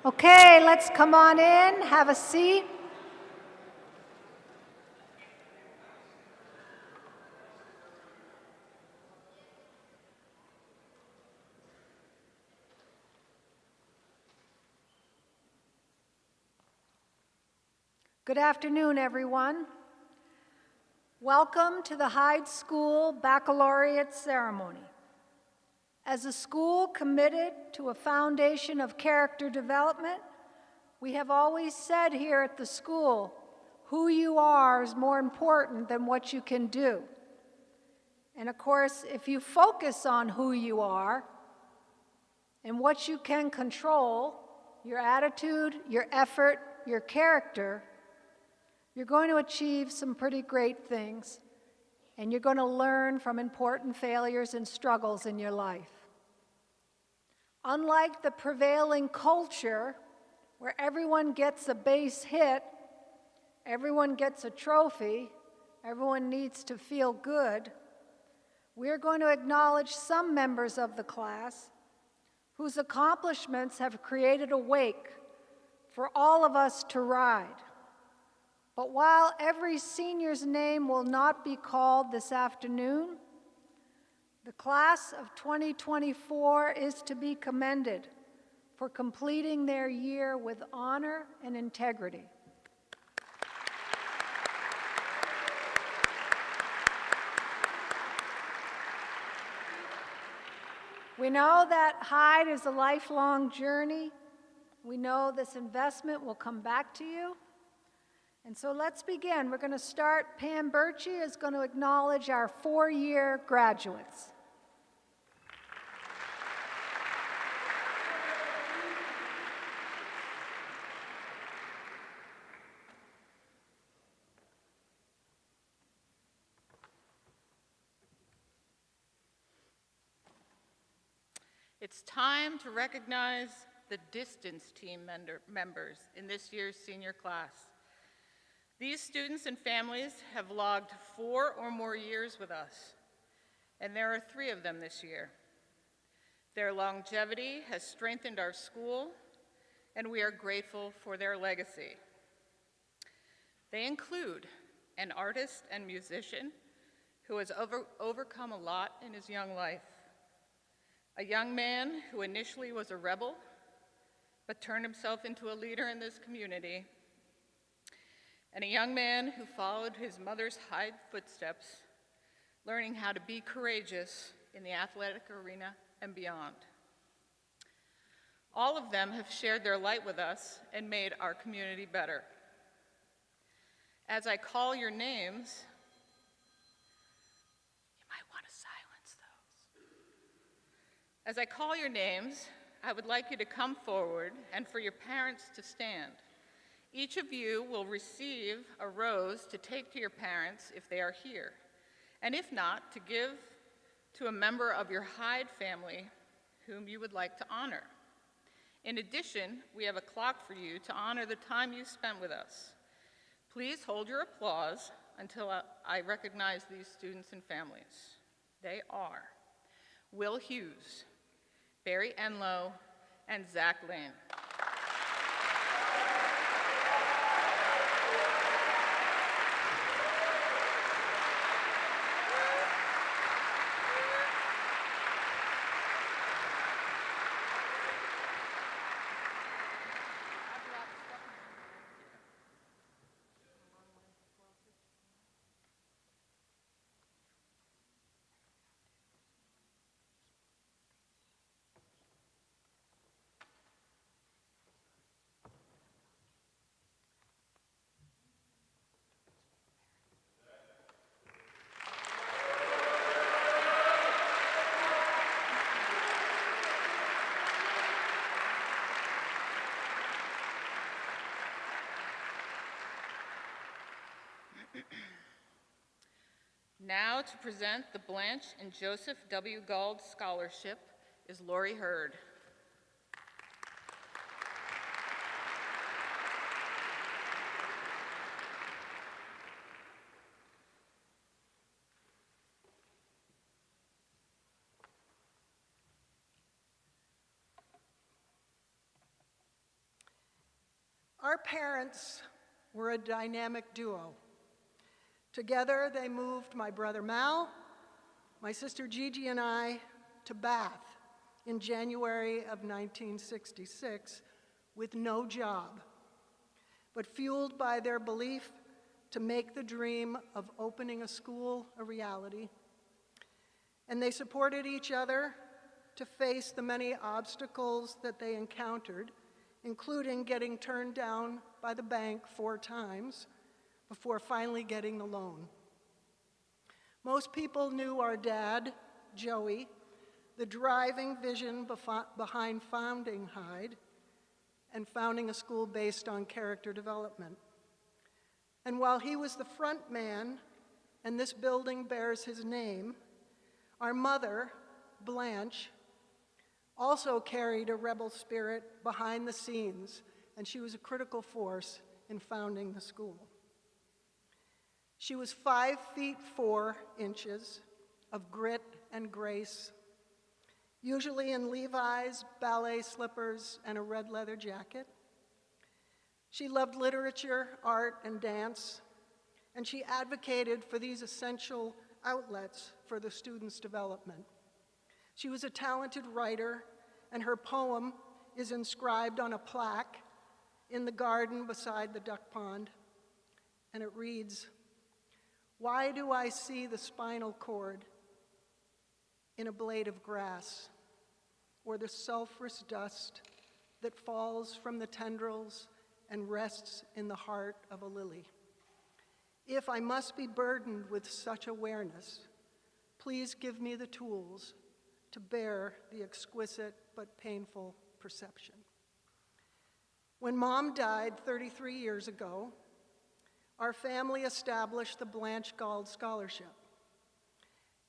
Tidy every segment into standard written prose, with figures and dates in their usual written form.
Okay, let's come on in, have a seat. Good afternoon, everyone. Welcome to the Hyde School Baccalaureate ceremony. As a school committed to a foundation of character development, we have always said here at the school, who you are is more important than what you can do. And of course, if you focus on who you are and what you can control, your attitude, your effort, your character, you're going to achieve some pretty great things, and you're going to learn from important failures and struggles in your life. Unlike the prevailing culture, where everyone gets a base hit, everyone gets a trophy, everyone needs to feel good, we're going to acknowledge some members of the class whose accomplishments have created a wake for all of us to ride. But while every senior's name will not be called this afternoon, the class of 2024 is to be commended for completing their year with honor and integrity. We know that Hyde is a lifelong journey. We know this investment will come back to you. And so let's begin. We're going to start. Pam Birchie is going to acknowledge our four-year graduates. It's time to recognize the distance team members in this year's senior class. These students and families have logged 4 or more years with us, and there are 3 of them this year. Their longevity has strengthened our school, and we are grateful for their legacy. They include an artist and musician who has overcome a lot in his young life, a young man who initially was a rebel, but turned himself into a leader in this community, and a young man who followed his mother's Hyde footsteps, learning how to be courageous in the athletic arena and beyond. All of them have shared their light with us and made our community better. As I call your names, you might want to silence those. As I call your names, I would like you to come forward and for your parents to stand. Each of you will receive a rose to take to your parents if they are here, and if not, to give to a member of your Hyde family whom you would like to honor. In addition, we have a clock for you to honor the time you spent with us. Please hold your applause until I recognize these students and families. They are Will Hughes, Barry Enlow, and Zach Lane. Now to present the Blanche and Joseph W. Gauld Scholarship is Lori Hurd. Our parents were a dynamic duo. Together, they moved my brother Mal, my sister Gigi, and I to Bath in January of 1966 with no job, but fueled by their belief to make the dream of opening a school a reality. And they supported each other to face the many obstacles that they encountered, including getting turned down by the bank 4 times before finally getting the loan. Most people knew our dad, Joey, the driving vision behind founding Hyde and founding a school based on character development. And while he was the front man, and this building bears his name, our mother, Blanche, also carried a rebel spirit behind the scenes, and she was a critical force in founding the school. She was 5 feet 4 inches of grit and grace, usually in Levi's, ballet slippers, and a red leather jacket. She loved literature, art, and dance, and she advocated for these essential outlets for the students' development. She was a talented writer, and her poem is inscribed on a plaque in the garden beside the duck pond, and it reads, "Why do I see the spinal cord in a blade of grass, or the sulfurous dust that falls from the tendrils and rests in the heart of a lily? If I must be burdened with such awareness, please give me the tools to bear the exquisite but painful perception." When Mom died 33 years ago, our family established the Blanche Gauld Scholarship.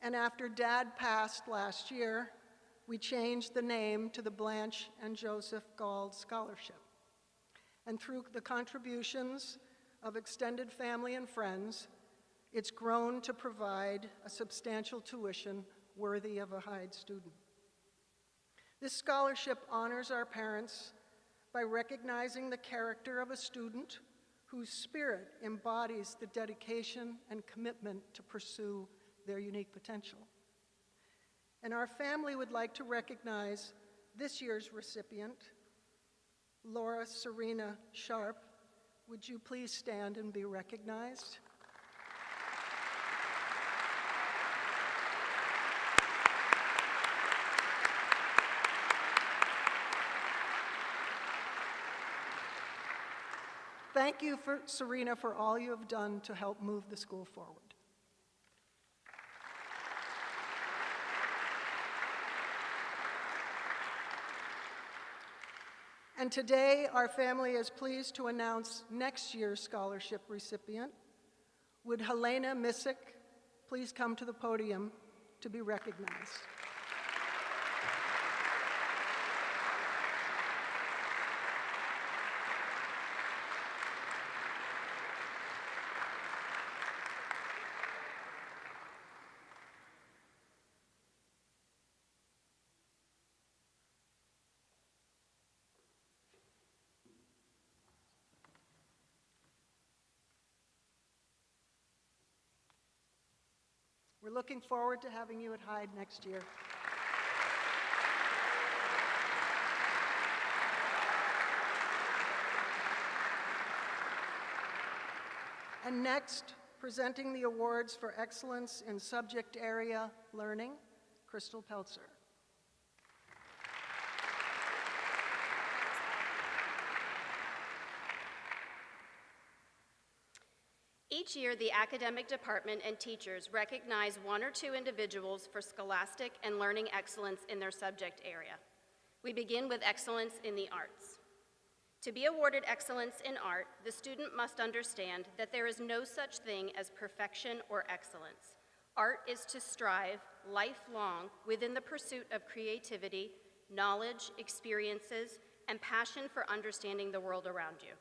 And after Dad passed last year, we changed the name to the Blanche and Joseph Gauld Scholarship. And through the contributions of extended family and friends, it's grown to provide a substantial tuition worthy of a Hyde student. This scholarship honors our parents by recognizing the character of a student whose spirit embodies the dedication and commitment to pursue their unique potential. And our family would like to recognize this year's recipient, Laura Serena Sharp. Would you please stand and be recognized? Thank you, Serena, for all you have done to help move the school forward. And today, our family is pleased to announce next year's scholarship recipient. Would Helena Missick please come to the podium to be recognized? We're looking forward to having you at Hyde next year. And next, presenting the awards for excellence in subject area learning, Crystal Peltzer. Each year, the academic department and teachers recognize 1 or 2 individuals for scholastic and learning excellence in their subject area. We begin with excellence in the arts. To be awarded excellence in art, the student must understand that there is no such thing as perfection or excellence. Art is to strive lifelong within the pursuit of creativity, knowledge, experiences, and passion for understanding the world around you.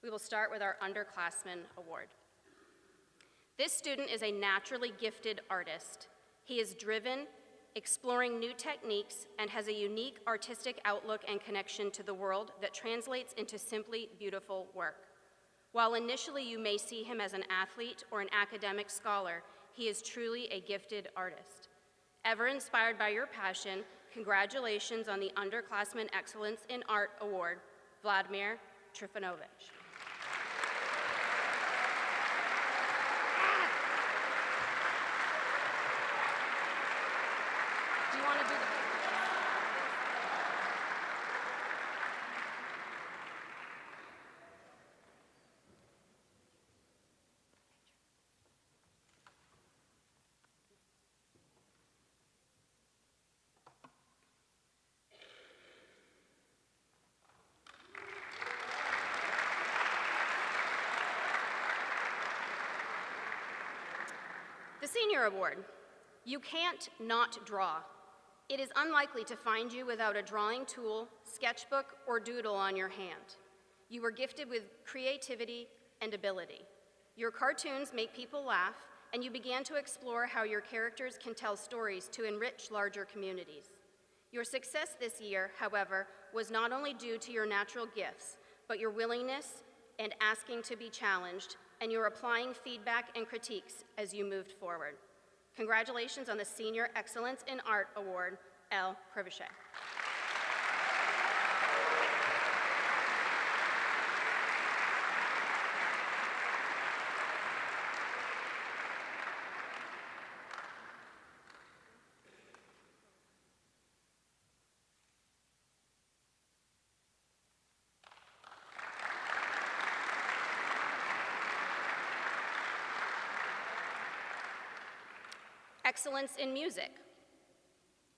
We will start with our underclassmen award. This student is a naturally gifted artist. He is driven, exploring new techniques, and has a unique artistic outlook and connection to the world that translates into simply beautiful work. While initially you may see him as an athlete or an academic scholar, he is truly a gifted artist. Ever inspired by your passion, congratulations on the Underclassmen Excellence in Art Award, Vladimir Trifonovich. Do you want to do the The Senior Award. You can't not draw. It is unlikely to find you without a drawing tool, sketchbook, or doodle on your hand. You were gifted with creativity and ability. Your cartoons make people laugh, and you began to explore how your characters can tell stories to enrich larger communities. Your success this year, however, was not only due to your natural gifts, but your willingness and asking to be challenged, and your applying feedback and critiques as you moved forward. Congratulations on the Senior Excellence in Art Award, L. Crevichet. Excellence in Music.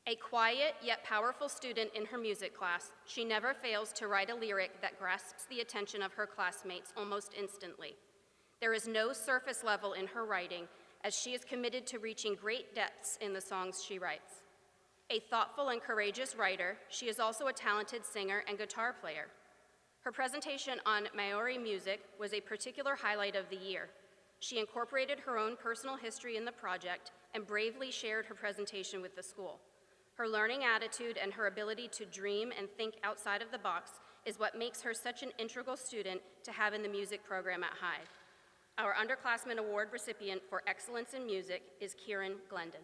A quiet yet powerful student in her music class, she never fails to write a lyric that grasps the attention of her classmates almost instantly. There is no surface level in her writing, as she is committed to reaching great depths in the songs she writes. A thoughtful and courageous writer, she is also a talented singer and guitar player. Her presentation on Maori music was a particular highlight of the year. She incorporated her own personal history in the project and bravely shared her presentation with the school. Her learning attitude and her ability to dream and think outside of the box is what makes her such an integral student to have in the music program at Hyde. Our Underclassmen Award recipient for Excellence in Music is Kieran Glendon.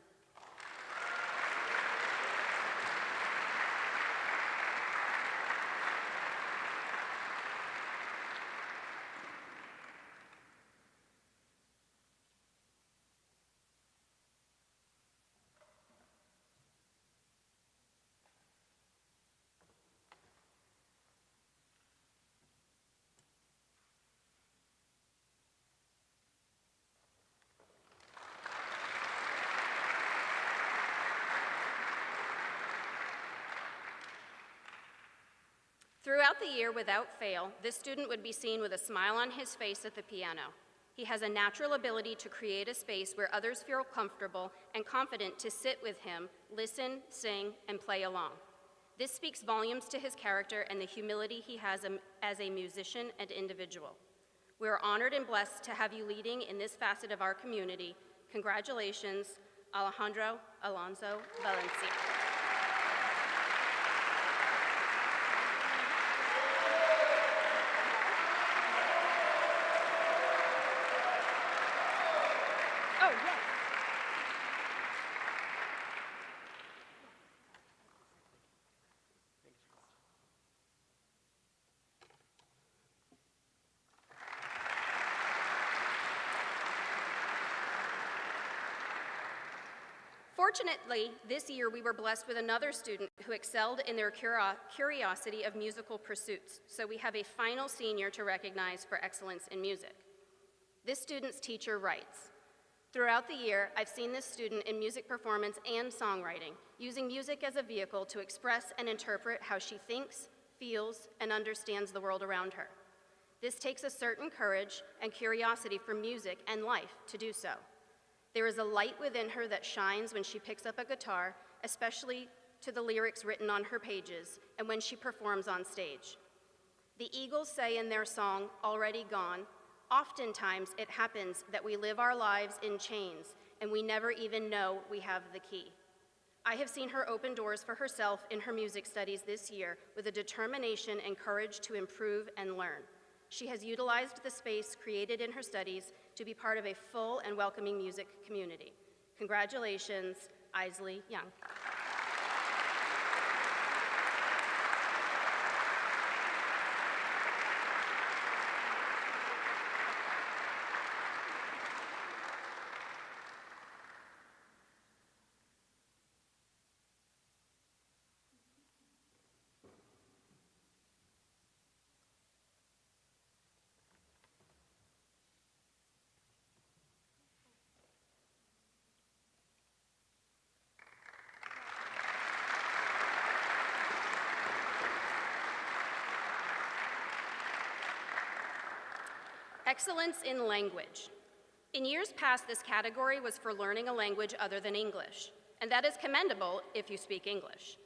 Throughout the year, without fail, this student would be seen with a smile on his face at the piano. He has a natural ability to create a space where others feel comfortable and confident to sit with him, listen, sing, and play along. This speaks volumes to his character and the humility he has as a musician and individual. We are honored and blessed to have you leading in this facet of our community. Congratulations, Alejandro Alonso Valencia. Fortunately, this year we were blessed with another student who excelled in their curiosity of musical pursuits, so we have a final senior to recognize for excellence in music. This student's teacher writes, "Throughout the year, I've seen this student in music performance and songwriting, using music as a vehicle to express and interpret how she thinks, feels, and understands the world around her. This takes a certain courage and curiosity for music and life to do so. There is a light within her that shines when she picks up a guitar, especially to the lyrics written on her pages and when she performs on stage. The Eagles say in their song, 'Already Gone,' oftentimes it happens that we live our lives in chains and we never even know we have the key. I have seen her open doors for herself in her music studies this year with a determination and courage to improve and learn. She has utilized the space created in her studies to be part of a full and welcoming music community. Congratulations, Isley Young. Excellence in language. In years past, this category was for learning a language other than English, and that is commendable if you speak English.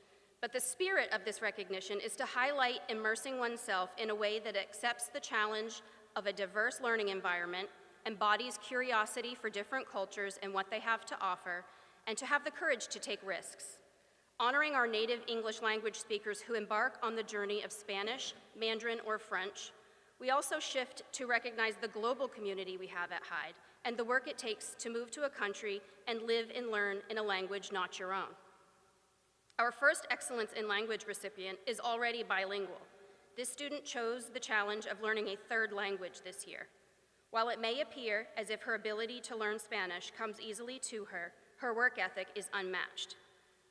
But the spirit of this recognition is to highlight immersing oneself in a way that accepts the challenge of a diverse learning environment, embodies curiosity for different cultures and what they have to offer, and to have the courage to take risks. Honoring our native English language speakers who embark on the journey of Spanish, Mandarin, or French, we also shift to recognize the global community we have at Hyde and the work it takes to move to a country and live and learn in a language not your own. Our first Excellence in Language recipient is already bilingual. This student chose the challenge of learning a third language this year. While it may appear as if her ability to learn Spanish comes easily to her, her work ethic is unmatched.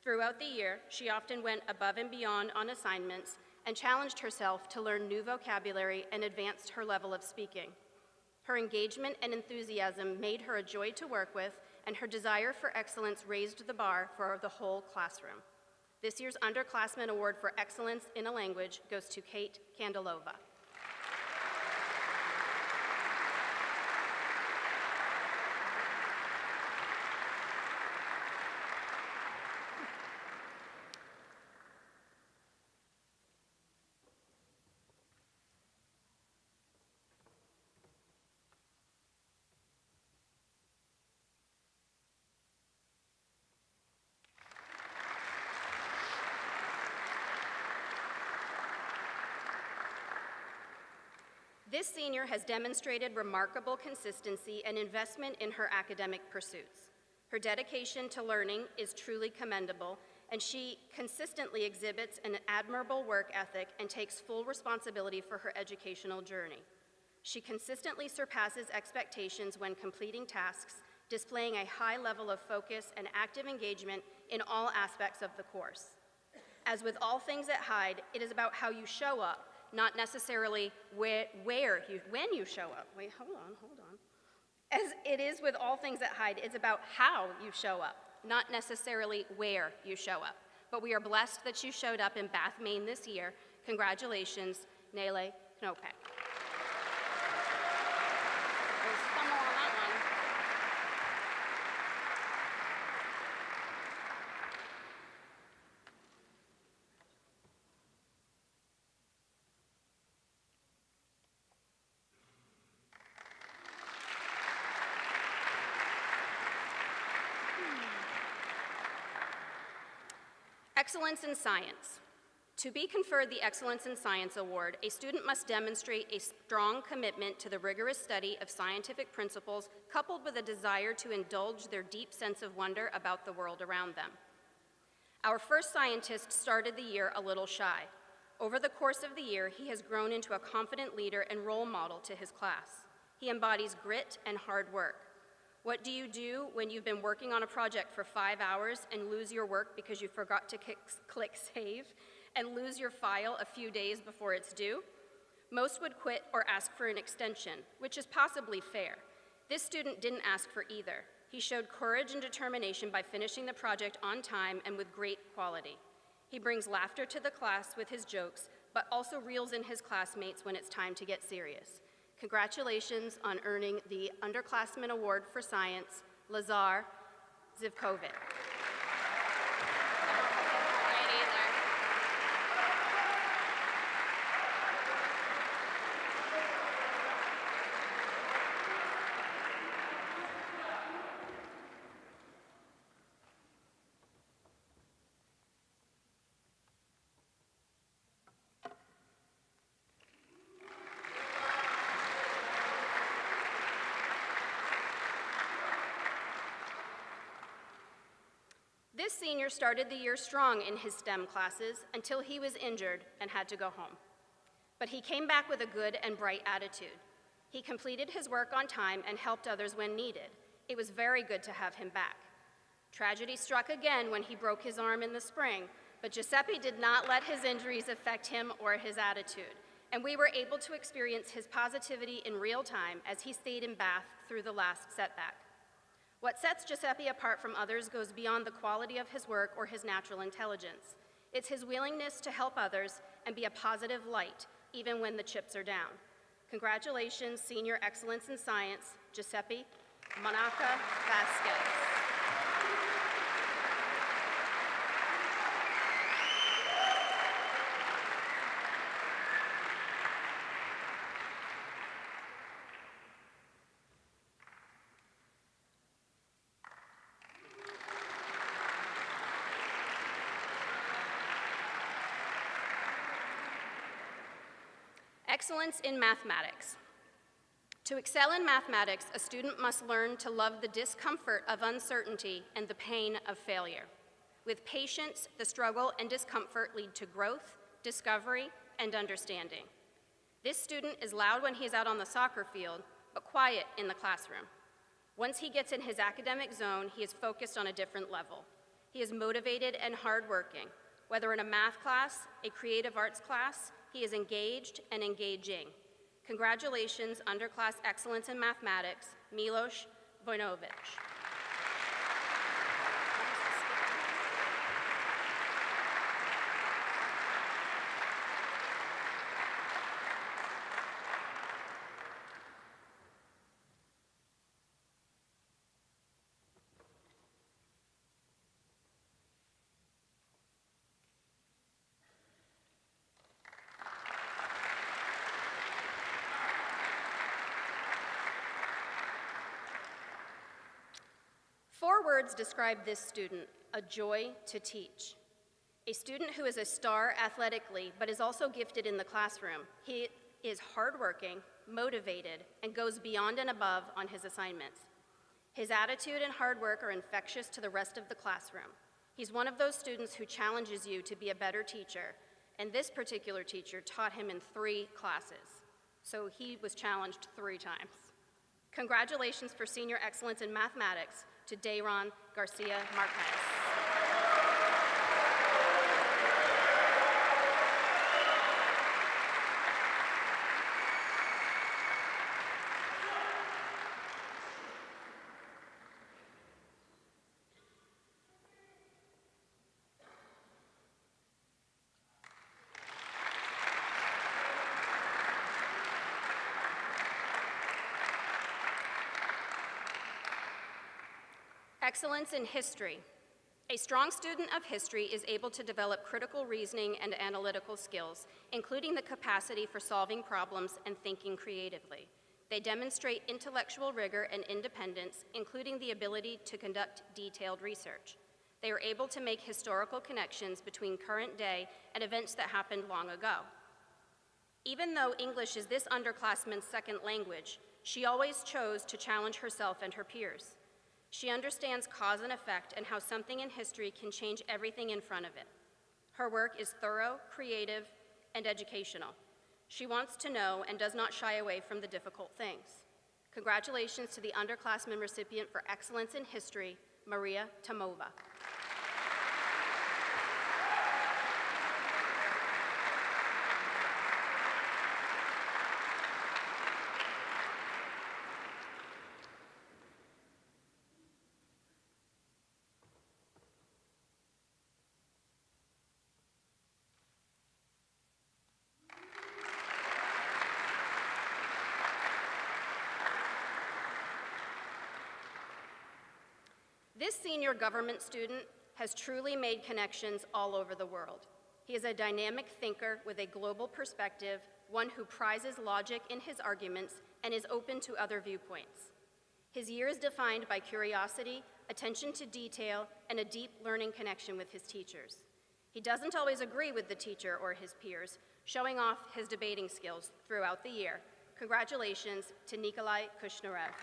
Throughout the year, she often went above and beyond on assignments and challenged herself to learn new vocabulary and advanced her level of speaking. Her engagement and enthusiasm made her a joy to work with, and her desire for excellence raised the bar for the whole classroom. This year's Underclassmen Award for Excellence in a Language goes to Kate Candelova. This senior has demonstrated remarkable consistency and investment in her academic pursuits. Her dedication to learning is truly commendable, and she consistently exhibits an admirable work ethic and takes full responsibility for her educational journey. She consistently surpasses expectations when completing tasks, displaying a high level of focus and active engagement in all aspects of the course. As with all things at Hyde, it is about how you show up, not necessarily when you show up. Wait, hold on. As it is with all things at Hyde, it's about how you show up, not necessarily where you show up. But we are blessed that you showed up in Bath, Maine this year. Congratulations, Nele Knopek. Excellence in Science. To be conferred the Excellence in Science Award, a student must demonstrate a strong commitment to the rigorous study of scientific principles coupled with a desire to indulge their deep sense of wonder about the world around them. Our first scientist started the year a little shy. Over the course of the year, he has grown into a confident leader and role model to his class. He embodies grit and hard work. What do you do when you've been working on a project for 5 hours and lose your work because you forgot to click save and lose your file a few days before it's due? Most would quit or ask for an extension, which is possibly fair. This student didn't ask for either. He showed courage and determination by finishing the project on time and with great quality. He brings laughter to the class with his jokes, but also reels in his classmates when it's time to get serious. Congratulations on earning the Underclassmen Award for Science, Lazar Zivkovic. This senior started the year strong in his STEM classes until he was injured and had to go home. But he came back with a good and bright attitude. He completed his work on time and helped others when needed. It was very good to have him back. Tragedy struck again when he broke his arm in the spring, but Giuseppe did not let his injuries affect him or his attitude, and we were able to experience his positivity in real time as he stayed in Bath through the last setback. What sets Giuseppe apart from others goes beyond the quality of his work or his natural intelligence. It's his willingness to help others and be a positive light, even when the chips are down. Congratulations, Senior Excellence in Science, Giuseppe Monaca Vasquez. Excellence in mathematics. To excel in mathematics, a student must learn to love the discomfort of uncertainty and the pain of failure. With patience, the struggle and discomfort lead to growth, discovery, and understanding. This student is loud when he's out on the soccer field, but quiet in the classroom. Once he gets in his academic zone, he is focused on a different level. He is motivated and hardworking. Whether in a math class, a creative arts class, he is engaged and engaging. Congratulations, Underclass Excellence in Mathematics, Milos Vojnovic. Four words describe this student: a joy to teach. A student who is a star athletically, but is also gifted in the classroom. He is hardworking, motivated, and goes beyond and above on his assignments. His attitude and hard work are infectious to the rest of the classroom. He's one of those students who challenges you to be a better teacher, and this particular teacher taught him in 3 classes, so he was challenged 3 times. Congratulations for Senior Excellence in Mathematics to Dayron Garcia Marquez. Excellence in history. A strong student of history is able to develop critical reasoning and analytical skills, including the capacity for solving problems and thinking creatively. They demonstrate intellectual rigor and independence, including the ability to conduct detailed research. They are able to make historical connections between current day and events that happened long ago. Even though English is this underclassman's second language, she always chose to challenge herself and her peers. She understands cause and effect and how something in history can change everything in front of it. Her work is thorough, creative, and educational. She wants to know and does not shy away from the difficult things. Congratulations to the underclassman recipient for excellence in history, Maria Tomova. This senior government student has truly made connections all over the world. He is a dynamic thinker with a global perspective, one who prizes logic in his arguments and is open to other viewpoints. His year is defined by curiosity, attention to detail, and a deep learning connection with his teachers. He doesn't always agree with the teacher or his peers, showing off his debating skills throughout the year. Congratulations to Nikolai Kushnarev.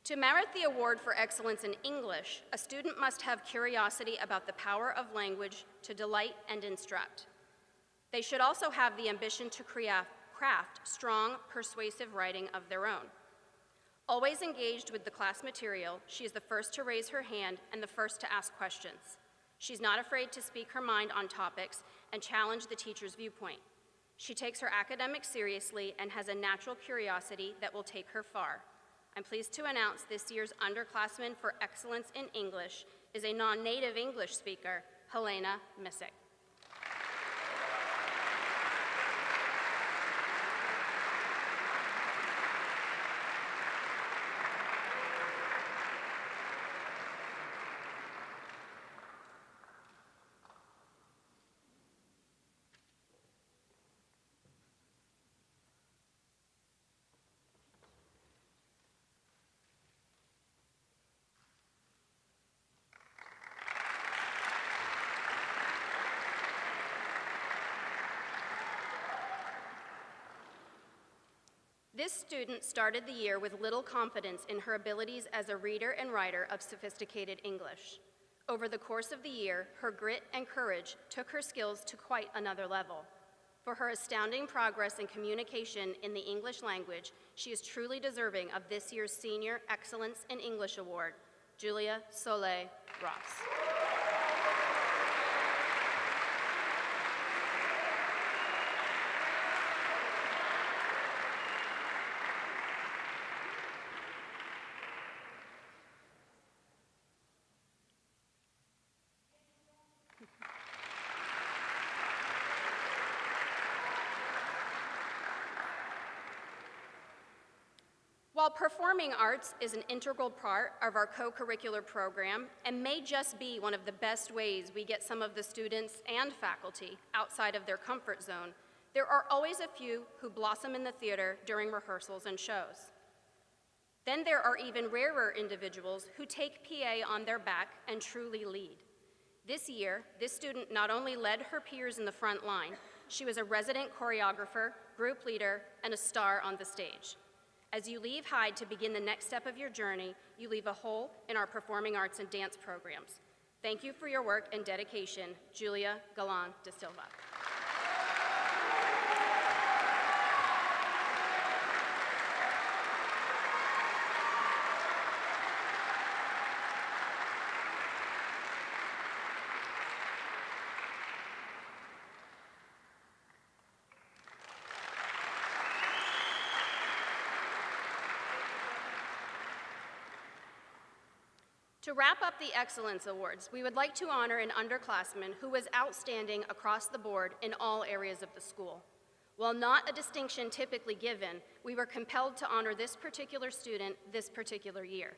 To merit the award for excellence in English, a student must have curiosity about the power of language to delight and instruct. They should also have the ambition to craft strong, persuasive writing of their own. Always engaged with the class material, she is the first to raise her hand and the first to ask questions. She's not afraid to speak her mind on topics and challenge the teacher's viewpoint. She takes her academics seriously and has a natural curiosity that will take her far. I'm pleased to announce this year's underclassman for excellence in English is a non-native English speaker, Helena Missick. This student started the year with little confidence in her abilities as a reader and writer of sophisticated English. Over the course of the year, her grit and courage took her skills to quite another level. For her astounding progress in communication in the English language, she is truly deserving of this year's Senior Excellence in English Award, Julia Soleil Ross. While performing arts is an integral part of our co-curricular program and may just be one of the best ways we get some of the students and faculty outside of their comfort zone, there are always a few who blossom in the theater during rehearsals and shows. Then there are even rarer individuals who take PA on their back and truly lead. This year, this student not only led her peers in the front line, she was a resident choreographer, group leader, and a star on the stage. As you leave Hyde to begin the next step of your journey, you leave a hole in our performing arts and dance programs. Thank you for your work and dedication, Julia Galan de Silva. To wrap up the Excellence Awards, we would like to honor an underclassman who was outstanding across the board in all areas of the school. While not a distinction typically given, we were compelled to honor this particular student this particular year.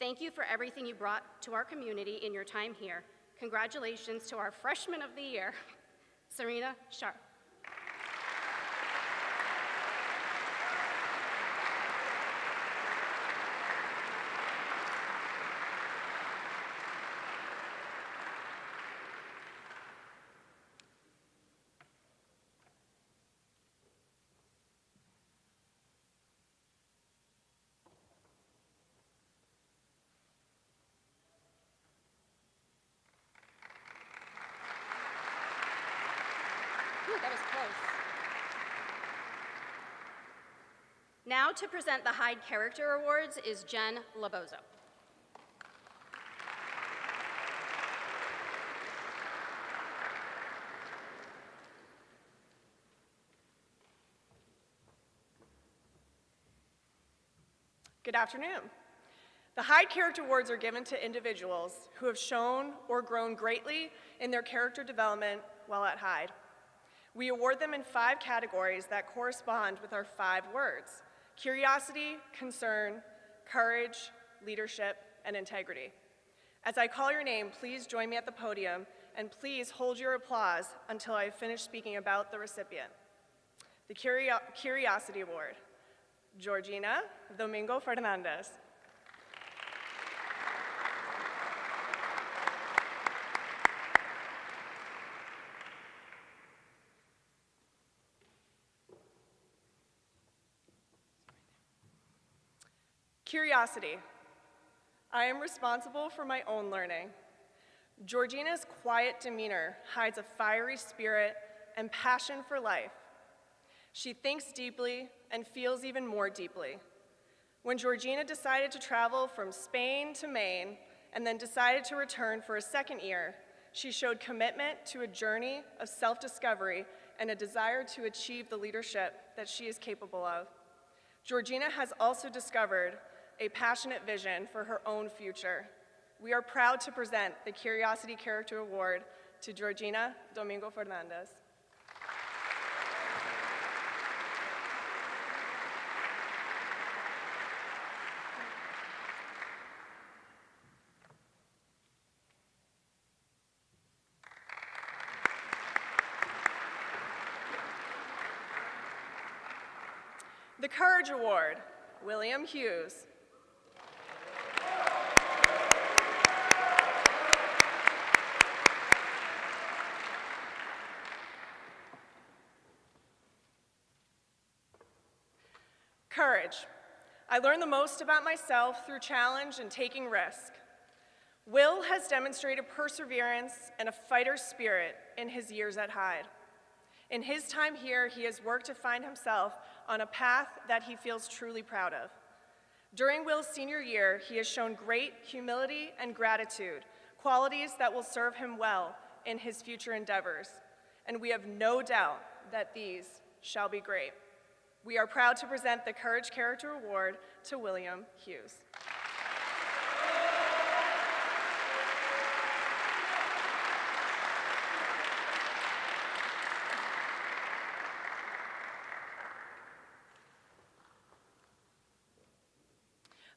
Thank you for everything you brought to our community in your time here. Congratulations to our Freshman of the Year, Serena Sharp. Ooh, that was close. Now to present the Hyde Character Awards is Jen Labozo. Good afternoon. The Hyde Character Awards are given to individuals who have shown or grown greatly in their character development while at Hyde. We award them in 5 categories that correspond with our 5 words: curiosity, concern, courage, leadership, and integrity. As I call your name, please join me at the podium, and please hold your applause until I finish speaking about the recipient. The Curiosity Award, Georgina Domingo Fernandez. Curiosity. I am responsible for my own learning. Georgina's quiet demeanor hides a fiery spirit and passion for life. She thinks deeply and feels even more deeply. When Georgina decided to travel from Spain to Maine and then decided to return for a second year, she showed commitment to a journey of self-discovery and a desire to achieve the leadership that she is capable of. Georgina has also discovered a passionate vision for her own future. We are proud to present the Curiosity Character Award to Georgina Domingo Fernandez. The Courage Award, William Hughes. Courage. I learned the most about myself through challenge and taking risk. Will has demonstrated perseverance and a fighter spirit in his years at Hyde. In his time here, he has worked to find himself on a path that he feels truly proud of. During Will's senior year, he has shown great humility and gratitude, qualities that will serve him well in his future endeavors, and we have no doubt that these shall be great. We are proud to present the Courage Character Award to William Hughes.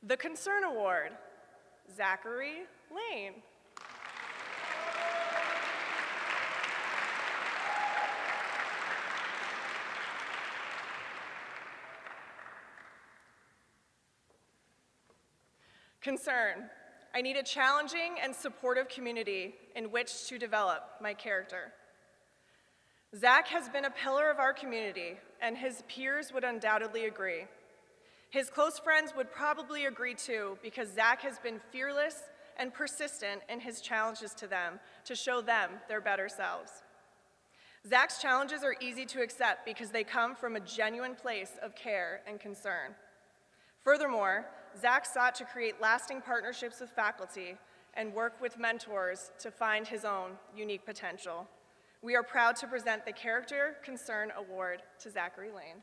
The Concern Award, Zachary Lane. Concern. I need a challenging and supportive community in which to develop my character. Zach has been a pillar of our community, and his peers would undoubtedly agree. His close friends would probably agree too, because Zach has been fearless and persistent in his challenges to them to show them their better selves. Zach's challenges are easy to accept because they come from a genuine place of care and concern. Furthermore, Zach sought to create lasting partnerships with faculty and work with mentors to find his own unique potential. We are proud to present the Character Concern Award to Zachary Lane.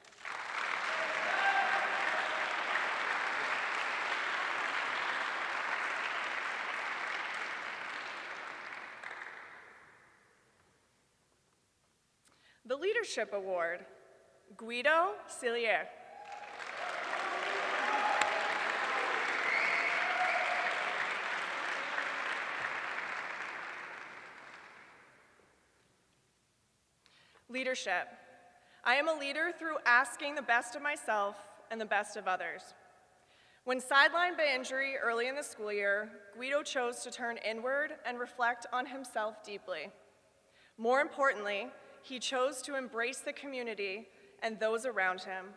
The Leadership Award, Guido Cillier. Leadership. I am a leader through asking the best of myself and the best of others. When sidelined by injury early in the school year, Guido chose to turn inward and reflect on himself deeply. More importantly, he chose to embrace the community and those around him.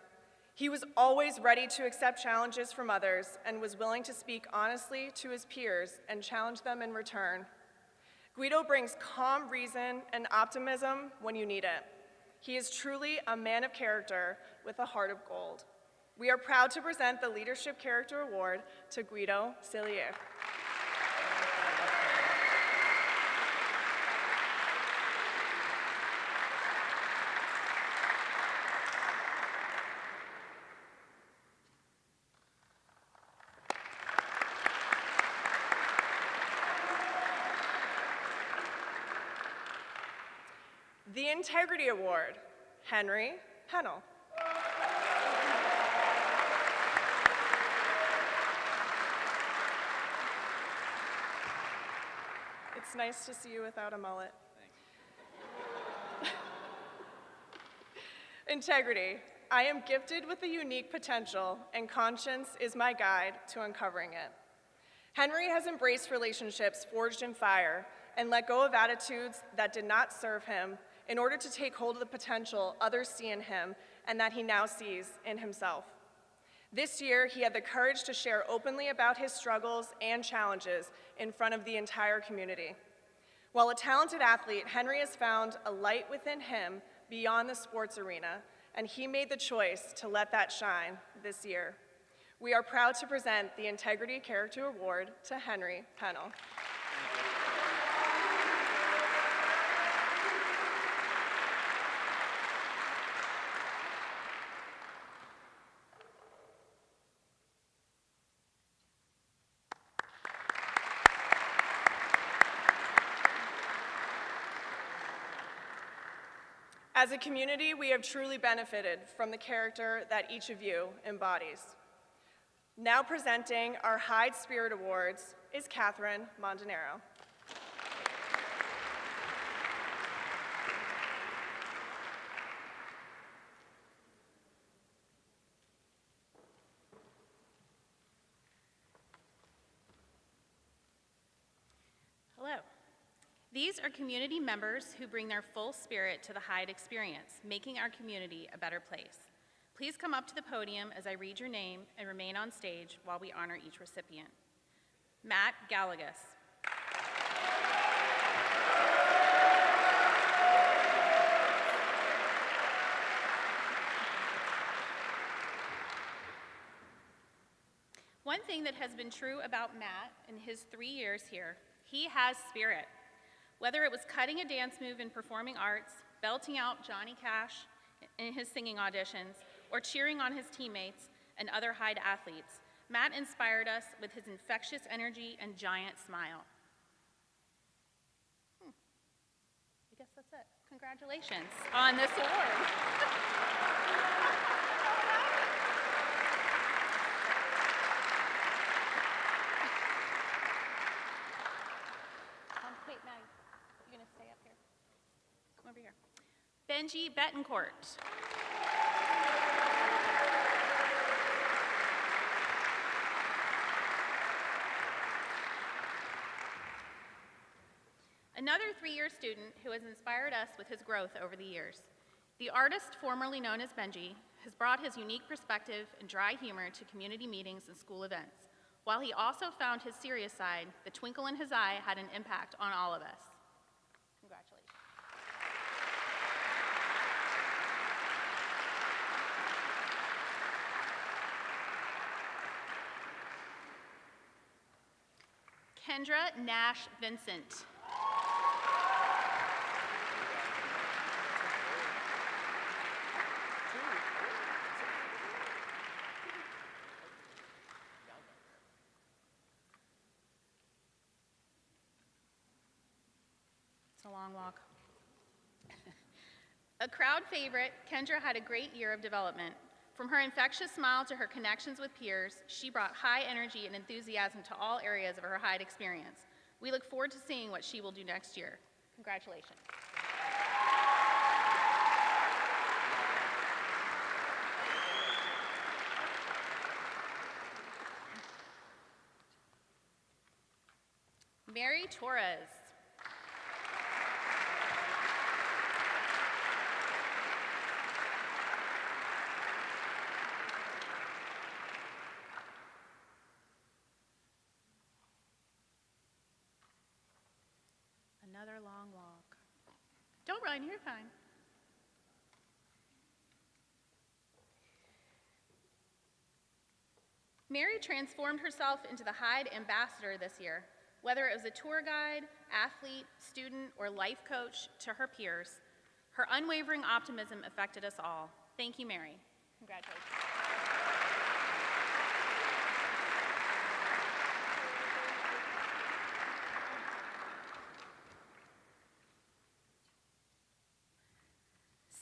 He was always ready to accept challenges from others and was willing to speak honestly to his peers and challenge them in return. Guido brings calm reason and optimism when you need it. He is truly a man of character with a heart of gold. We are proud to present the Leadership Character Award to Guido Cillier. The Integrity Award, Henry Pennell. It's nice to see you without a mullet. Integrity. I am gifted with a unique potential, and conscience is my guide to uncovering it. Henry has embraced relationships forged in fire and let go of attitudes that did not serve him in order to take hold of the potential others see in him and that he now sees in himself. This year, he had the courage to share openly about his struggles and challenges in front of the entire community. While a talented athlete, Henry has found a light within him beyond the sports arena, and he made the choice to let that shine this year. We are proud to present the Integrity Character Award to Henry Pennell. As a community, we have truly benefited from the character that each of you embodies. Now presenting our Hyde Spirit Awards is Catherine Montanaro. Hello. These are community members who bring their full spirit to the Hyde experience, making our community a better place. Please come up to the podium as I read your name and remain on stage while we honor each recipient. Matt Gallagher. One thing that has been true about Matt in his 3 years here, he has spirit. Whether it was cutting a dance move in performing arts, belting out Johnny Cash in his singing auditions, or cheering on his teammates and other Hyde athletes, Matt inspired us with his infectious energy and giant smile. I guess that's it. Congratulations on this award. Wait, Maddie, you're gonna stay up here. Come over here. Benji Betancourt. Another 3-year student who has inspired us with his growth over the years. The artist formerly known as Benji has brought his unique perspective and dry humor to community meetings and school events. While he also found his serious side, the twinkle in his eye had an impact on all of us. Congratulations. Kendra Nash Vincent. It's a long walk. A crowd favorite, Kendra had a great year of development. From her infectious smile to her connections with peers, she brought high energy and enthusiasm to all areas of her Hyde experience. We look forward to seeing what she will do next year. Congratulations. Mary Torres. Another long walk. Don't run, you're fine. Mary transformed herself into the Hyde ambassador this year. Whether it was a tour guide, athlete, student, or life coach to her peers, her unwavering optimism affected us all. Thank you, Mary. Congratulations.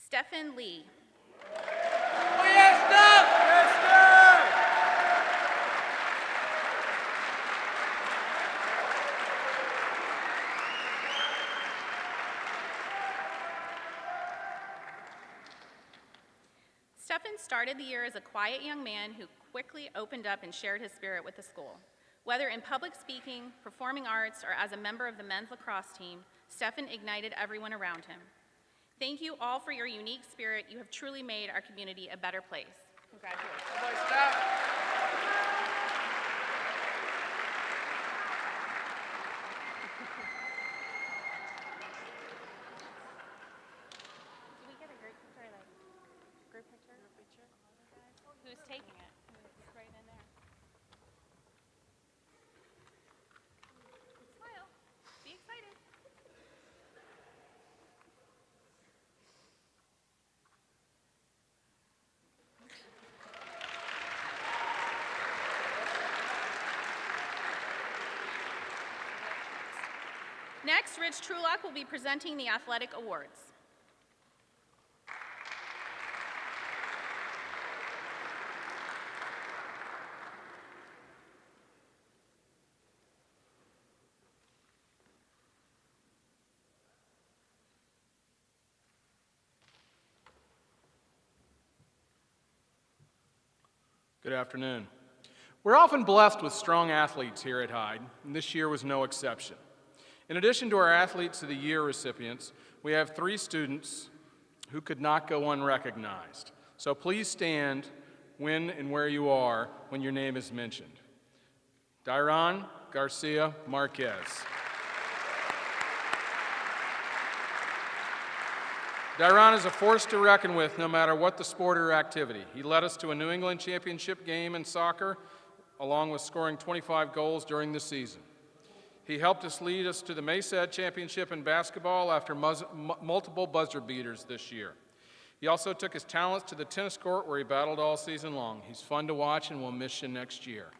Stephen Lee. Oh, yes, Steph! Yes, Steph! Stephen started the year as a quiet young man who quickly opened up and shared his spirit with the school. Whether in public speaking, performing arts, or as a member of the men's lacrosse team, Stephen ignited everyone around him. Thank you all for your unique spirit. You have truly made our community a better place. Congratulations. Good boy, Steph. Who's taking it? Who's right in there? Smile. Be excited. Next, Rich Trulock will be presenting the athletic awards. Good afternoon. We're often blessed with strong athletes here at Hyde, and this year was no exception. In addition to our Athletes of the Year recipients, we have 3 students who could not go unrecognized. So please stand when and where you are when your name is mentioned. Dairon Garcia Marquez. Dairon is a force to reckon with no matter what the sport or activity. He led us to a New England championship game in soccer, along with scoring 25 goals during the season. He helped us lead us to the MESAD championship in basketball after multiple buzzer beaters this year. He also took his talents to the tennis court where he battled all season long. He's fun to watch and we'll miss you next year.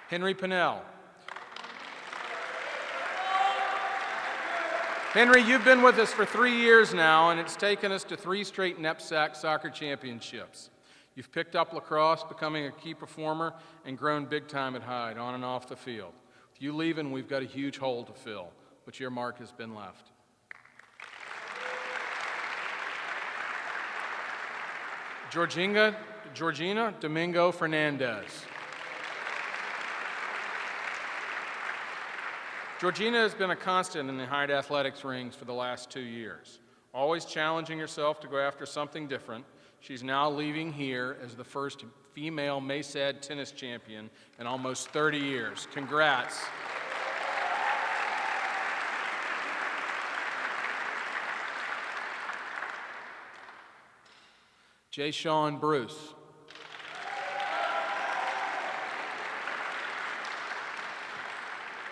Henry Pinnell. Henry, you've been with us for 3 years now, and it's taken us to 3 straight NEPSAC soccer championships. You've picked up lacrosse, becoming a key performer, and grown big time at Hyde, on and off the field. With you leaving, we've got a huge hole to fill, but your mark has been left. Georgina Domingo Fernandez. Georgina has been a constant in the Hyde athletics rings for the last 2 years, always challenging herself to go after something different. She's now leaving here as the first female MESAD tennis champion in almost 30 years. Congrats. J. Sean Bruce.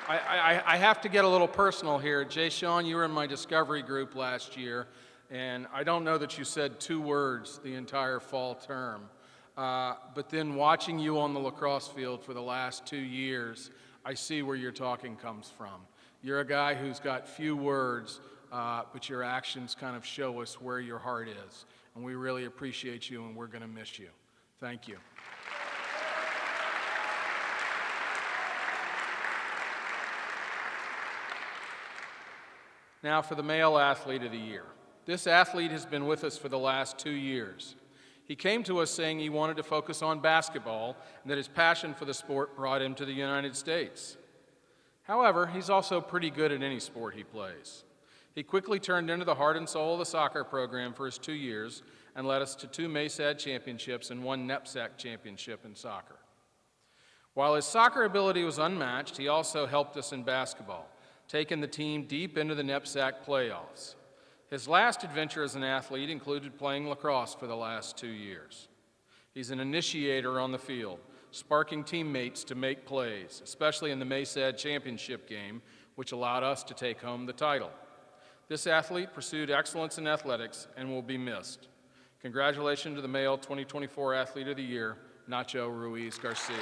I have to get a little personal here. Jay Sean, you were in my discovery group last year, and I don't know that you said 2 words the entire fall term. But then watching you on the lacrosse field for the last 2 years, I see where your talking comes from. You're a guy who's got few words, but your actions kind of show us where your heart is. And we really appreciate you, and we're going to miss you. Thank you. Now for the Male Athlete of the Year. This athlete has been with us for the last 2 years. He came to us saying he wanted to focus on basketball and that his passion for the sport brought him to the United States. However, he's also pretty good at any sport he plays. He quickly turned into the heart and soul of the soccer program for his 2 years and led us to 2 MESAD championships and 1 NEPSAC championship in soccer. While his soccer ability was unmatched, he also helped us in basketball, taking the team deep into the NEPSAC playoffs. His last adventure as an athlete included playing lacrosse for the last 2 years. He's an initiator on the field, sparking teammates to make plays, especially in the MESAD championship game, which allowed us to take home the title. This athlete pursued excellence in athletics and will be missed. Congratulations to the Male 2024 Athlete of the Year, Nacho Ruiz Garcia.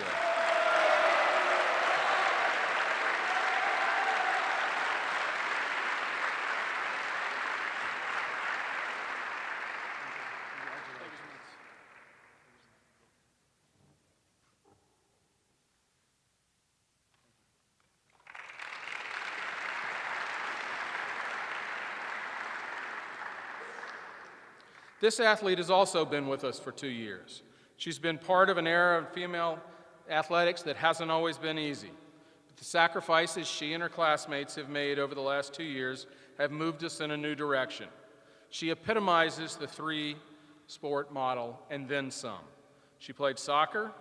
This athlete has also been with us for 2 years. She's been part of an era of female athletics that hasn't always been easy. But the sacrifices she and her classmates have made over the last 2 years have moved us in a new direction. She epitomizes the 3-sport model and then some. She played soccer,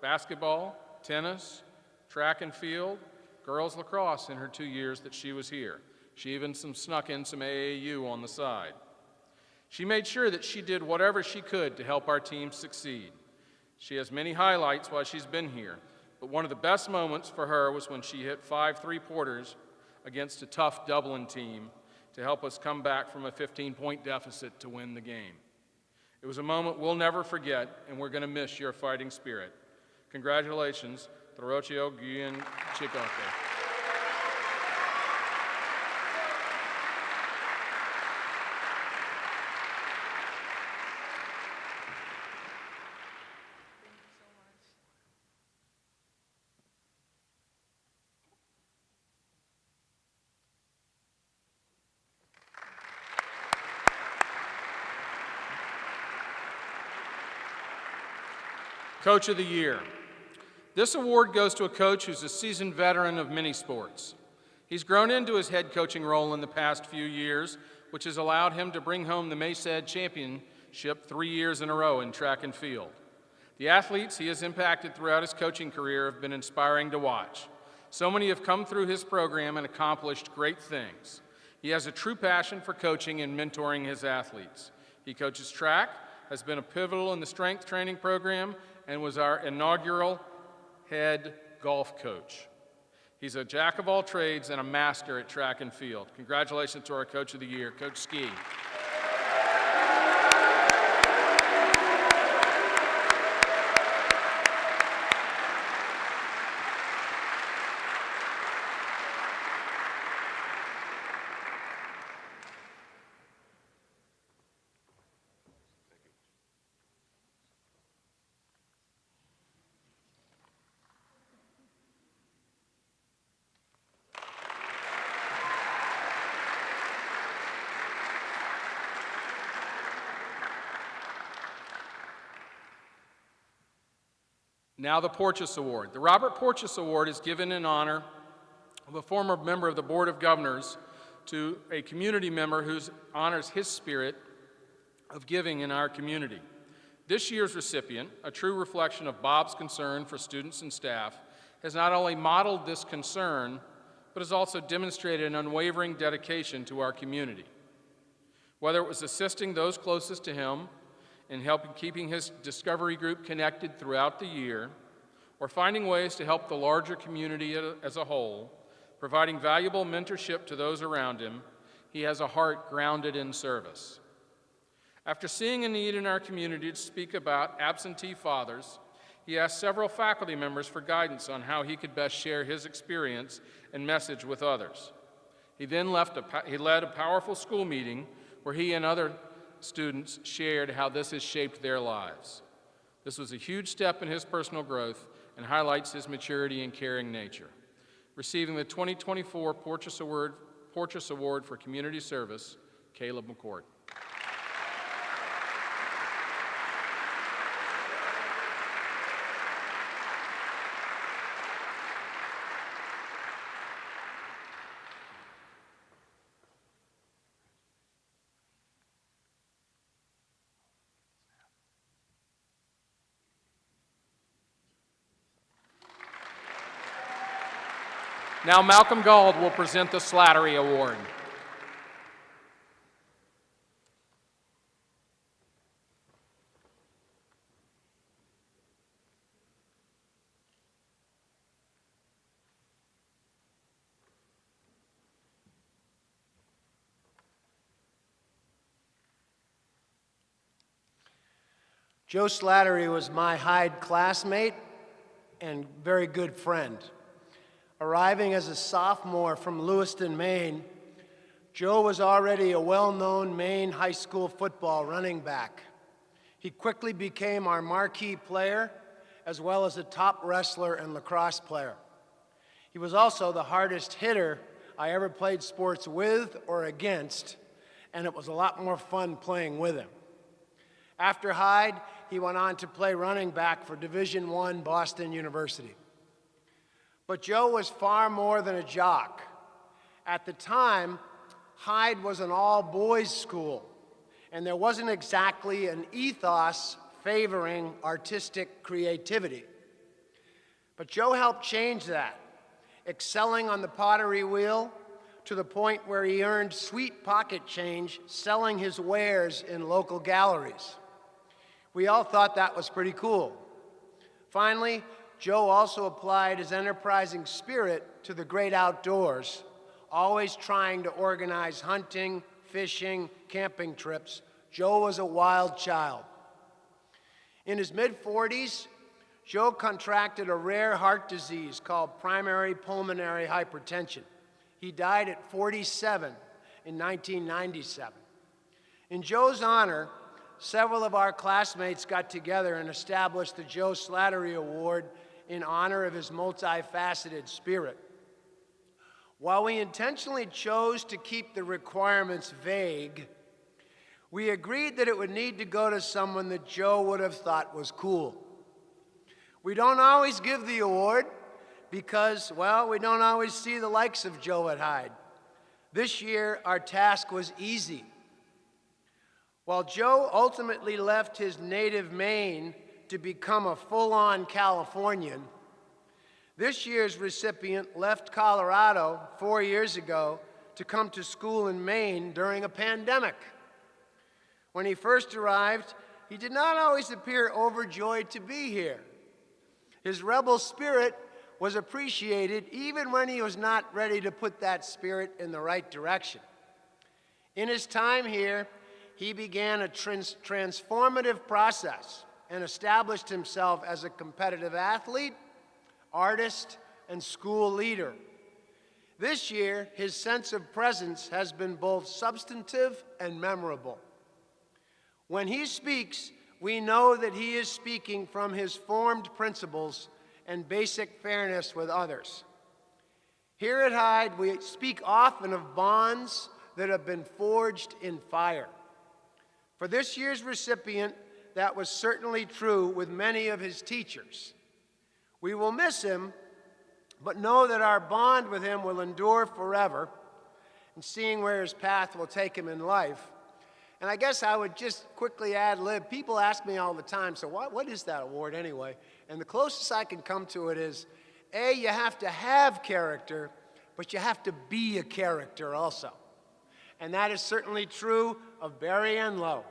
basketball, tennis, track and field, girls lacrosse in her 2 years that she was here. She even snuck in some AAU on the side. She made sure that she did whatever she could to help our team succeed. She has many highlights while she's been here, but one of the best moments for her was when she hit 5 three-pointers against a tough Dublin team to help us come back from a 15-point deficit to win the game. It was a moment we'll never forget, and we're going to miss your fighting spirit. Congratulations, Dorotheo Guyen Chikote. Coach of the Year. This award goes to a coach who's a seasoned veteran of many sports. He's grown into his head coaching role in the past few years, which has allowed him to bring home the Maysaid Championship 3 years in a row in track and field. The athletes he has impacted throughout his coaching career have been inspiring to watch. So many have come through his program and accomplished great things. He has a true passion for coaching and mentoring his athletes. He coaches track, has been a pivotal in the strength training program, and was our inaugural head golf coach. He's a jack of all trades and a master at track and field. Congratulations to our Coach of the Year, Coach Ski. Now the Porteous Award. The Robert Porteous Award is given in honor of a former member of the Board of Governors to a community member who honors his spirit of giving in our community. This year's recipient, a true reflection of Bob's concern for students and staff, has not only modeled this concern, but has also demonstrated an unwavering dedication to our community. Whether it was assisting those closest to him, in helping keeping his discovery group connected throughout the year, or finding ways to help the larger community as a whole, providing valuable mentorship to those around him, he has a heart grounded in service. After seeing a need in our community to speak about absentee fathers, he asked several faculty members for guidance on how he could best share his experience and message with others. He then led a powerful school meeting where he and other students shared how this has shaped their lives. This was a huge step in his personal growth and highlights his maturity and caring nature. Receiving the 2024 Porteous Award for Community Service, Caleb McCord. Now Malcolm Gold will present the Slattery Award. Joe Slattery was my Hyde classmate and very good friend. Arriving as a sophomore from Lewiston, Maine, Joe was already a well-known Maine high school football running back. He quickly became our marquee player, as well as a top wrestler and lacrosse player. He was also the hardest hitter I ever played sports with or against, and it was a lot more fun playing with him. After Hyde, he went on to play running back for Division I Boston University. But Joe was far more than a jock. At the time, Hyde was an all-boys school, and there wasn't exactly an ethos favoring artistic creativity. But Joe helped change that, excelling on the pottery wheel, to the point where he earned sweet pocket change selling his wares in local galleries. We all thought that was pretty cool. Finally, Joe also applied his enterprising spirit to the great outdoors, always trying to organize hunting, fishing, camping trips. Joe was a wild child. In his mid-40s, Joe contracted a rare heart disease called primary pulmonary hypertension. He died at 47 in 1997. In Joe's honor, several of our classmates got together and established the Joe Slattery Award in honor of his multifaceted spirit. While we intentionally chose to keep the requirements vague, we agreed that it would need to go to someone that Joe would have thought was cool. We don't always give the award because, well, we don't always see the likes of Joe at Hyde. This year, our task was easy. While Joe ultimately left his native Maine to become a full-on Californian, this year's recipient left Colorado 4 years ago to come to school in Maine during a pandemic. When he first arrived, he did not always appear overjoyed to be here. His rebel spirit was appreciated even when he was not ready to put that spirit in the right direction. In his time here, he began a transformative process and established himself as a competitive athlete, artist, and school leader. This year, his sense of presence has been both substantive and memorable. When he speaks, we know that he is speaking from his formed principles and basic fairness with others. Here at Hyde, we speak often of bonds that have been forged in fire. For this year's recipient, that was certainly true with many of his teachers. We will miss him, but know that our bond with him will endure forever, and seeing where his path will take him in life. And I guess I would just quickly ad-lib. People ask me all the time, so what is that award anyway? And the closest I can come to it is, A, you have to have character, but you have to be a character also. And that is certainly true of Barry Enlow.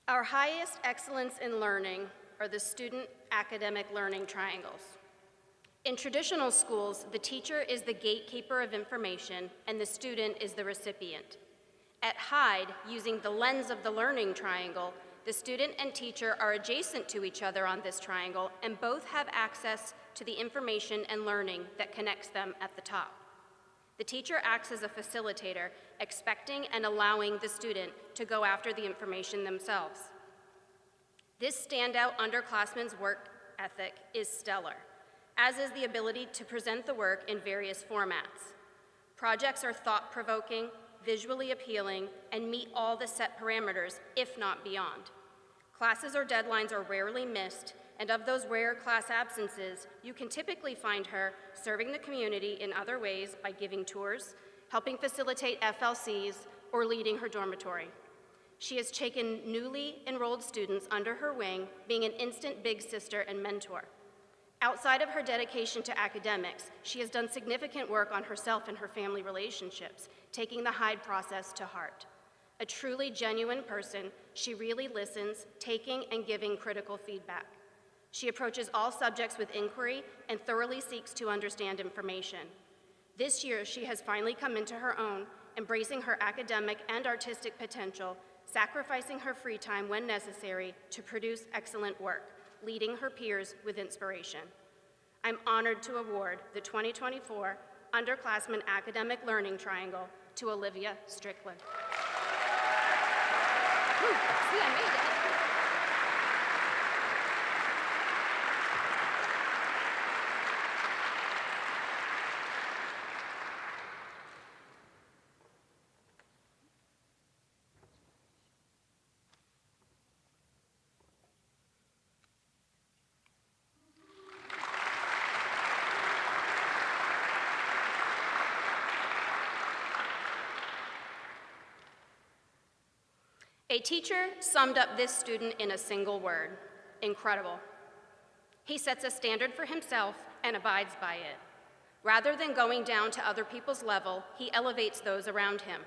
Our highest excellence in learning are the student academic learning triangles. In traditional schools, the teacher is the gatekeeper of information and the student is the recipient. At Hyde, using the lens of the learning triangle, the student and teacher are adjacent to each other on this triangle and both have access to the information and learning that connects them at the top. The teacher acts as a facilitator, expecting and allowing the student to go after the information themselves. This standout underclassman's work ethic is stellar, as is the ability to present the work in various formats. Projects are thought-provoking, visually appealing, and meet all the set parameters, if not beyond. Classes or deadlines are rarely missed, and of those rare class absences, you can typically find her serving the community in other ways by giving tours, helping facilitate FLCs, or leading her dormitory. She has taken newly enrolled students under her wing, being an instant big sister and mentor. Outside of her dedication to academics, she has done significant work on herself and her family relationships, taking the Hyde process to heart. A truly genuine person, she really listens, taking and giving critical feedback. She approaches all subjects with inquiry and thoroughly seeks to understand information. This year, she has finally come into her own, embracing her academic and artistic potential, sacrificing her free time when necessary to produce excellent work, leading her peers with inspiration. I'm honored to award the 2024 Underclassmen Academic Learning Triangle to Olivia Strickland. See, I made it. A teacher summed up this student in a single word: incredible. He sets a standard for himself and abides by it. Rather than going down to other people's level, he elevates those around him.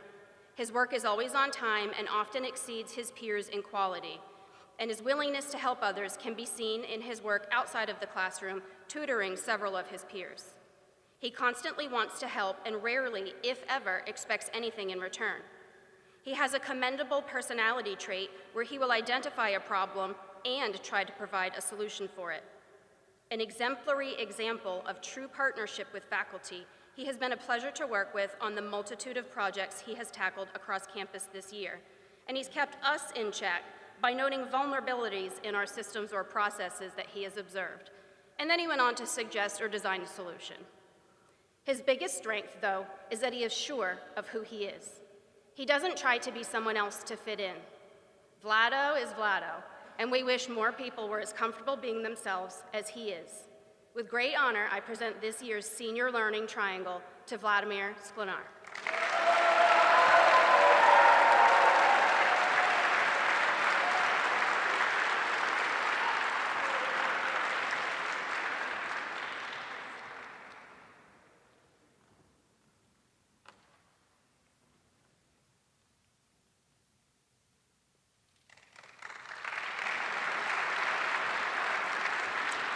His work is always on time and often exceeds his peers in quality, and his willingness to help others can be seen in his work outside of the classroom, tutoring several of his peers. He constantly wants to help and rarely, if ever, expects anything in return. He has a commendable personality trait where he will identify a problem and try to provide a solution for it. An exemplary example of true partnership with faculty, he has been a pleasure to work with on the multitude of projects he has tackled across campus this year, and he's kept us in check by noting vulnerabilities in our systems or processes that he has observed, and then he went on to suggest or design a solution. His biggest strength, though, is that he is sure of who he is. He doesn't try to be someone else to fit in. Vlado is Vlado, and we wish more people were as comfortable being themselves as he is. With great honor, I present this year's Senior Learning Triangle to Vladimir Sklenar.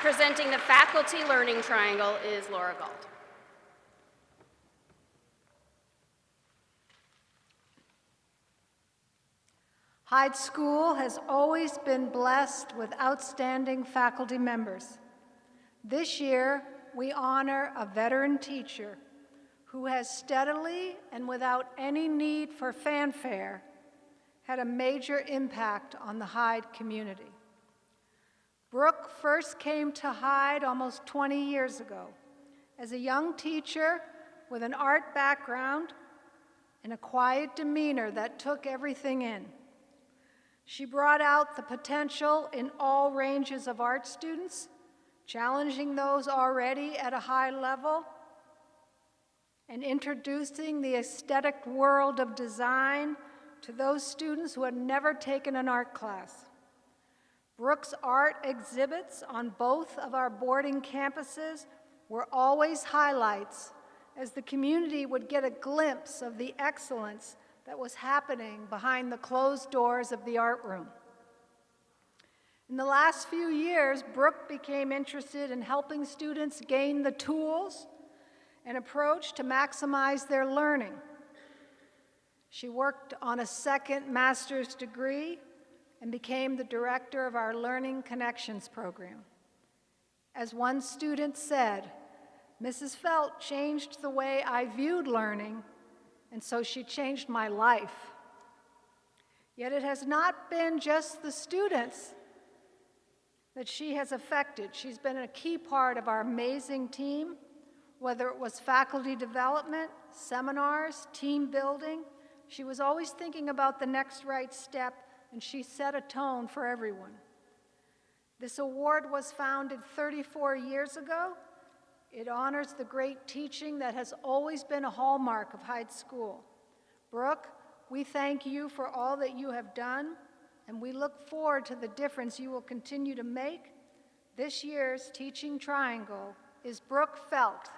Presenting the Faculty Learning Triangle is Laura Galt. Hyde School has always been blessed with outstanding faculty members. This year, we honor a veteran teacher who has steadily and without any need for fanfare had a major impact on the Hyde community. Brooke first came to Hyde almost 20 years ago as a young teacher with an art background and a quiet demeanor that took everything in. She brought out the potential in all ranges of art students, challenging those already at a high level, and introducing the aesthetic world of design to those students who had never taken an art class. Brooke's art exhibits on both of our boarding campuses were always highlights, as the community would get a glimpse of the excellence that was happening behind the closed doors of the art room. In the last few years, Brooke became interested in helping students gain the tools and approach to maximize their learning. She worked on a second master's degree and became the director of our Learning Connections program. As one student said, Mrs. Felt changed the way I viewed learning, and so she changed my life. Yet it has not been just the students that she has affected. She's been a key part of our amazing team, whether it was faculty development, seminars, team building. She was always thinking about the next right step, and she set a tone for everyone. This award was founded 34 years ago. It honors the great teaching that has always been a hallmark of Hyde School. Brooke, we thank you for all that you have done, and we look forward to the difference you will continue to make. This year's Teaching Triangle is Brooke Felt.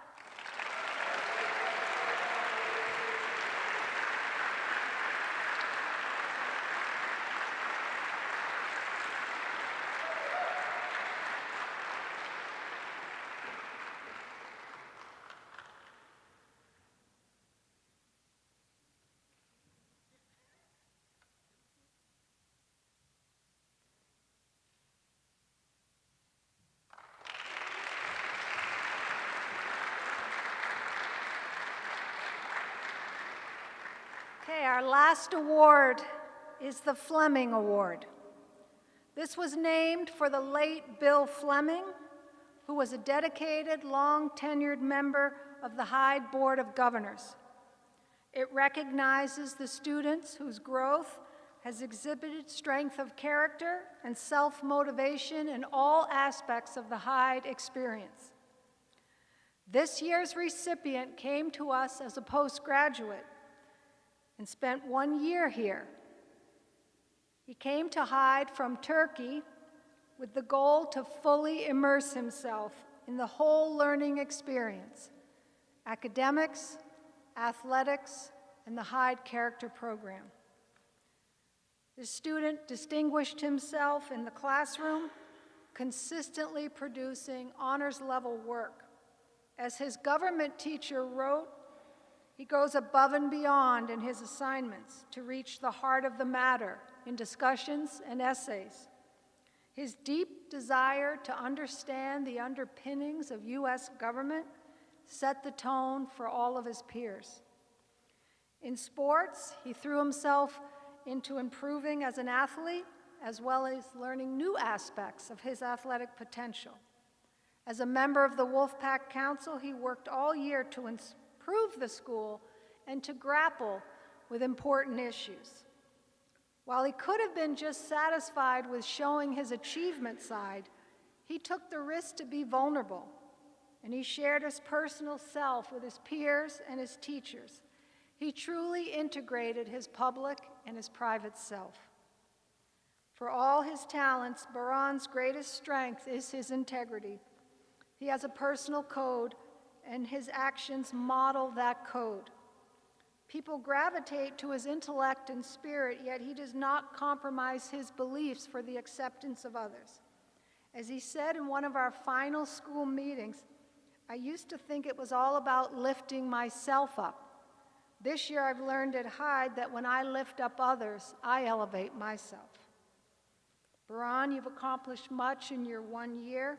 Okay, our last award is the Fleming Award. This was named for the late Bill Fleming, who was a dedicated, long-tenured member of the Hyde Board of Governors. It recognizes the students whose growth has exhibited strength of character and self-motivation in all aspects of the Hyde experience. This year's recipient came to us as a postgraduate and spent 1 year here. He came to Hyde from Turkey with the goal to fully immerse himself in the whole learning experience, academics, athletics, and the Hyde Character Program. The student distinguished himself in the classroom, consistently producing honors-level work. As his government teacher wrote, he goes above and beyond in his assignments to reach the heart of the matter in discussions and essays. His deep desire to understand the underpinnings of U.S. government set the tone for all of his peers. In sports, he threw himself into improving as an athlete, as well as learning new aspects of his athletic potential. As a member of the Wolfpack Council, he worked all year to improve the school and to grapple with important issues. While he could have been just satisfied with showing his achievement side, he took the risk to be vulnerable, and he shared his personal self with his peers and his teachers. He truly integrated his public and his private self. For all his talents, Baran's greatest strength is his integrity. He has a personal code, and his actions model that code. People gravitate to his intellect and spirit, yet he does not compromise his beliefs for the acceptance of others. As he said in one of our final school meetings, I used to think it was all about lifting myself up. This year I've learned at Hyde that when I lift up others, I elevate myself. Baran, you've accomplished much in your 1 year,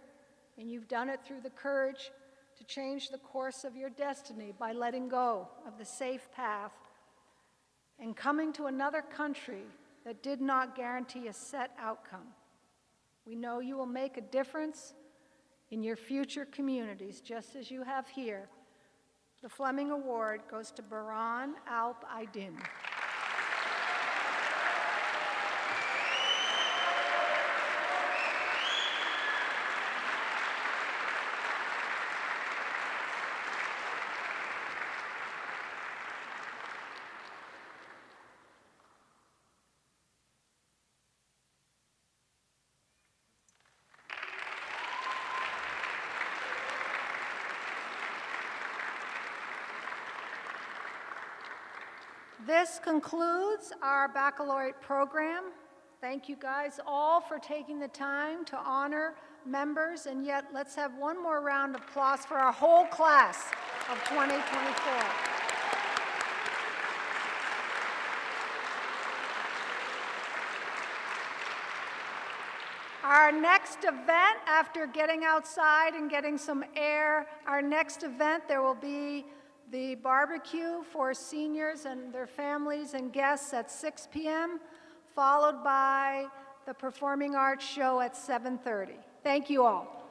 and you've done it through the courage to change the course of your destiny by letting go of the safe path and coming to another country that did not guarantee a set outcome. We know you will make a difference in your future communities, just as you have here. The Fleming Award goes to Baran Alp Aydin. This concludes our baccalaureate program. Thank you guys all for taking the time to honor members, and yet let's have one more round of applause for our whole class of 2024. Our next event, after getting outside and getting some air, our next event, there will be the barbecue for seniors and their families and guests at 6 p.m., followed by the performing arts show at 7:30. Thank you all.